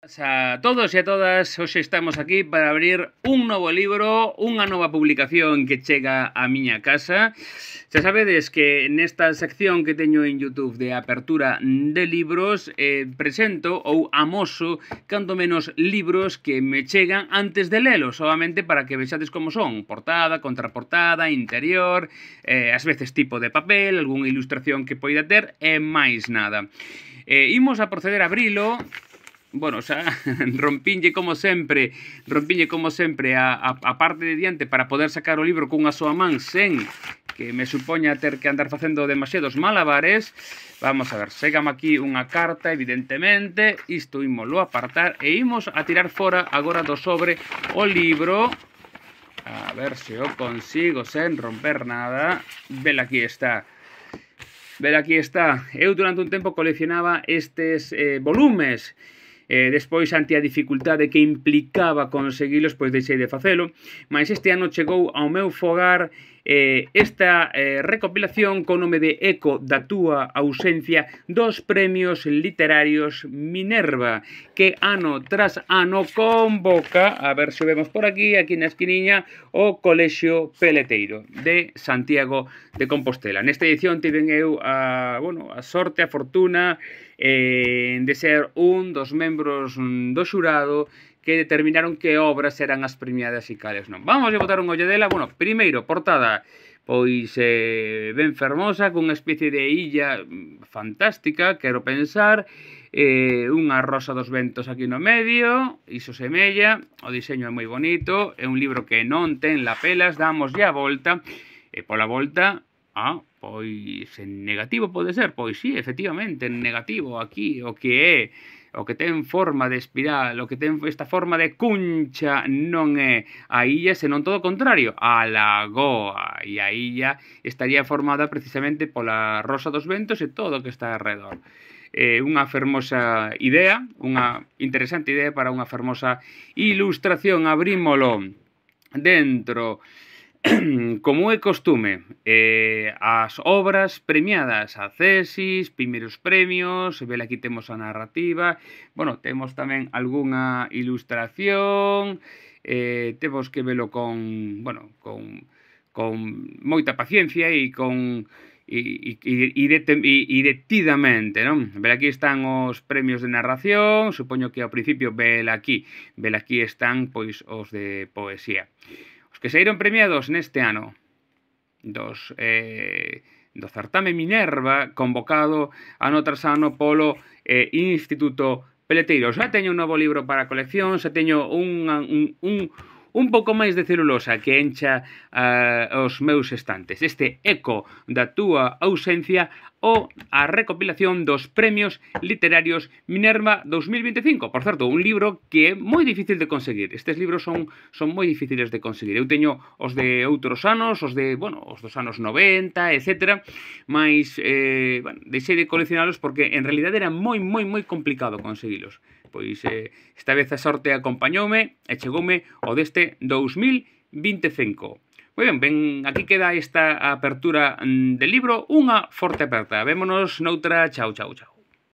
A todos e a todas, hoxe estamos aquí para abrir un novo libro, unha nova publicación que chega á miña casa. Xa sabedes que nesta sección que teño en YouTube de apertura de libros presento ou amoso canto menos libros que me chegan antes de lelos, solamente para que vexades como son, portada, contraportada, interior, ás veces tipo de papel, algunha ilustración que poida ter e máis nada. Imos a proceder a abrilo. Bueno, xa rompinlle como sempre a parte de diante para poder sacar o libro cunha soa man sen que me supoña ter que andar facendo demasiados malabares. Vamos a ver, ségame aquí unha carta, evidentemente, isto ímolo apartar e imos a tirar fora agora do sobre o libro. A ver se o consigo sen romper nada. Vela aquí está. Vela aquí está. Eu durante un tempo coleccionaba estes volumes. Despois, ante a dificultade que implicaba conseguilos, pois deixei de facelo, mas este ano chegou ao meu fogar esta recopilación con nome de Eco da túa ausencia dos premios literarios Minerva, que ano tras ano convoca, a ver se vemos por aquí na esquiniña, o Colexio Peleteiro de Santiago de Compostela. Nesta edición tiven eu a sorte, a fortuna de ser un dos membros do xurado que determinaron que obras eran as premiadas e cales non. Vamos a botar un ollo dela. Bueno, primeiro, portada, pois ben fermosa, cunha especie de illa fantástica, quero pensar, unha rosa dos ventos aquí no medio, iso semella, o diseño é moi bonito, é un libro que non ten lapelas, damoslle a volta, e pola volta, pois en negativo pode ser, pois sí, efectivamente, en negativo aquí, o que ten forma de espiral, o que ten esta forma de cuncha non é a illa, senón todo o contrario, a lagoa, e a illa estaría formada precisamente pola rosa dos ventos e todo o que está alrededor. Unha fermosa idea, unha interesante idea para unha fermosa ilustración. Abrímolo dentro. Como é costume, as obras premiadas, a tesis, primeiros premios, vela aquí temos a narrativa, bueno, temos tamén algunha ilustración, temos que velo con moita paciencia e detidamente, non? Vela aquí están os premios de narración, supoño que ao principio vela aquí están pois os de poesía. Os que saíron premiados neste ano do certame Minerva, convocado ano tras ano polo Instituto Peleteiro. Xa teño un novo libro para a colección, xa teño un pouco máis de celulosa que encha os meus estantes. Este Eco da túa ausencia ou a recopilación dos premios literarios Minerva 2025. Por certo, un libro que é moi difícil de conseguir. Estes libros son moi difíciles de conseguir. Eu teño os de outros anos, os dos anos 90, etc. Mas deixei de coleccionalos porque en realidad era moi complicado conseguilos. Pois esta vez a sorte acompañoume e chegoume o deste 2025. Moi ben, aquí queda esta apertura del libro, unha forte aperta. Vémonos noutra, chao.